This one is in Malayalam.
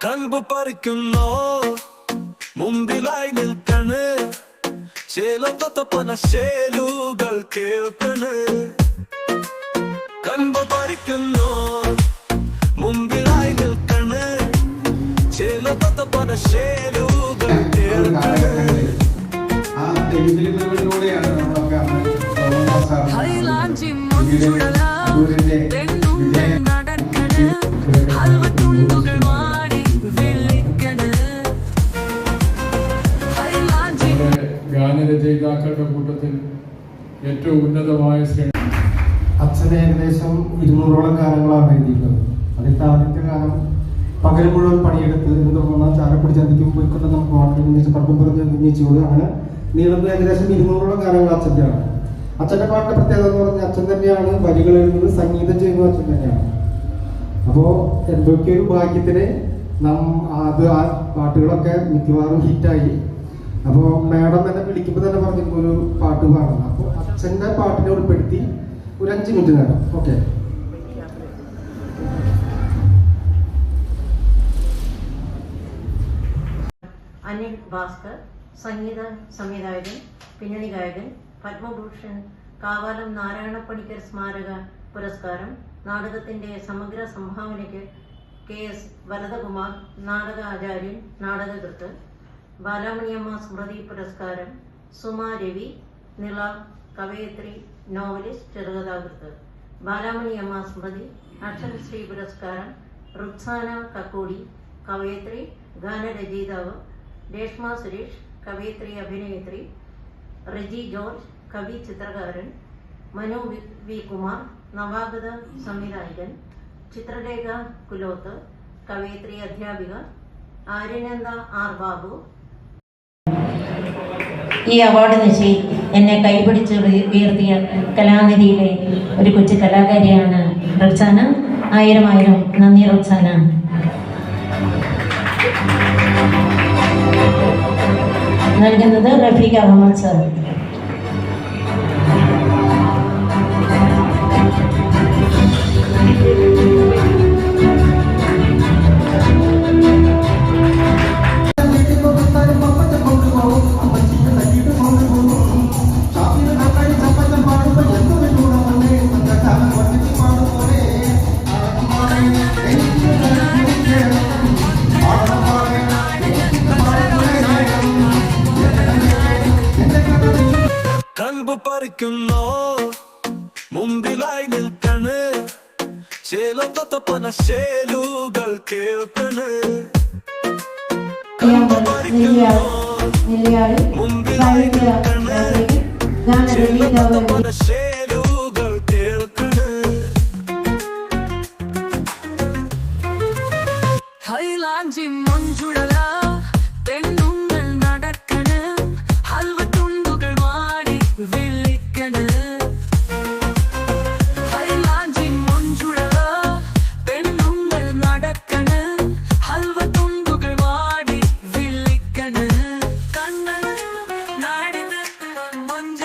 കൽബ് പറിക്കുന്നോ മുമ്പിലായി നിൽക്കണ് ചേലൊത്തപ്പന ശേലുകൾ കേൾക്കണ് കൽബ് പറിക്കുന്നോ മുമ്പിലായി നിൽക്കണ് ചേലൊത്തപ്പന ശേലുകൾ കേൾക്കണ്. ഗാനരചയിതാക്കളുടെ കൂട്ടത്തിൽ ഏറ്റവും ഉന്നതമായ ശ്രേണി. അച്ഛന് ഏകദേശം 200ഓളം ഗാനങ്ങളാണ് എഴുതിയിട്ടുള്ളത്. അതിൽ ആദ്യത്തെ ഗാനം പകൽ മുഴുവൻ പണിയെടുത്ത് എന്ന് തോന്നുന്ന ചാരപ്പടി ചന്തിക്കും പോയിക്കൊണ്ട് നമുക്ക് ഓർമ്മ കടമ്പം പറഞ്ഞ് ഉന്നയിച്ചുകൊണ്ട് അങ്ങനെ നീളുന്ന ഏകദേശം 200ഓളം ഗാനങ്ങൾ അച്ഛൻ്റെയാണ്. അച്ഛൻ്റെ പാട്ടിന്റെ പ്രത്യേകത എന്ന് പറഞ്ഞാൽ അച്ഛൻ തന്നെയാണ് വരികൾ എഴുതുന്നത്, സംഗീതം ചെയ്യുന്നത് അച്ഛൻ തന്നെയാണ്. അപ്പോൾ എന്തൊക്കെ ഒരു ഭാഗ്യത്തിന് അത് ആ പാട്ടുകളൊക്കെ മിക്കവാറും ഹിറ്റായി. അപ്പോൾ മാഡം തന്നെ വിളിക്കുമ്പോൾ തന്നെ പറഞ്ഞിരുന്നു ഒരു പാട്ട് പാടണം. അപ്പോൾ അച്ഛൻ്റെ പാട്ടിനെ ഉൾപ്പെടുത്തി ഒരു 5 മിനിറ്റ് നേരം. ഓക്കെ. അനിൽ ഭാസ്കർ സംഗീത സംവിധായകൻ, പിന്നണി ഗായകൻ, പത്മഭൂഷൺ കാവാലം നാരായണ പണിക്കർ സ്മാരക പുരസ്കാരം, നാടകത്തിന്റെ സമഗ്ര സംഭാവനയ്ക്ക് KS വരദകുമാർ നാടകാചാര്യൻ, നാടകകൃത്ത്, ബാലാമണിയമ്മ സ്മൃതി പുരസ്കാരം, സുമ രവി നിള കവയത്രി, നോവലിസ്റ്റ്, ചെറുകഥാകൃത്ത്, ബാലാമണിയമ്മ സ്മൃതി അക്ഷരശ്രീ പുരസ്കാരം, റുക്സാന കക്കോടി കവയത്രി, ഗാനരചയിതാവ്, രേഷ്മ സുരേഷ് കവയത്രി, അഭിനേത്രി, റെജി ജോർജ് കവി, ചിത്രകാരൻ, മനു വി കുമാർ നവാഗത സംവിധായകൻ, ചിത്രരേഖ കുലോത്ത് കവയത്രി, അധ്യാപിക, ആര്യനന്ദ ആർ ബാബു. ഈ അവാർഡ് നിശ്ചയിൽ എന്നെ കൈപിടിച്ച് ഉയർത്തിയ കലാനിധിയിലെ ഒരു കൊച്ചു കലാകാരിയാണ് റക്സാന. 1000 നന്ദി റക്സാന. നൽകുന്നത് റഫീഖ് അഹമ്മദ് സർ. കൽബ് പറിക്കുന്നോ മുമ്പിലായി നിൽക്കണ് ചേലൊത്തപ്പന ശേലുകൾ കേൾക്കണ് കൽബ് പറിക്കുന്നോ മുമ്പിലായി നിൽക്കണ് ചേലൊത്തപ്പന ശേലുകൾ കേൾക്കണ്. ഹൈലാഞ്ചി മഞ്ചുടല തെന്നുങ്ങൾ നടക്കണ് ഹൽവത്തുണ്ടുകൾ മാടി വിളിക്കണ്. ഹൈലാഞ്ചി മഞ്ചുടല തെന്നുങ്ങൾ നടക്കണ് ഹൽവത്തുണ്ടുകൾ മാടി വിളിക്കണ്. കണ്ണ നാടിന് മഞ്ച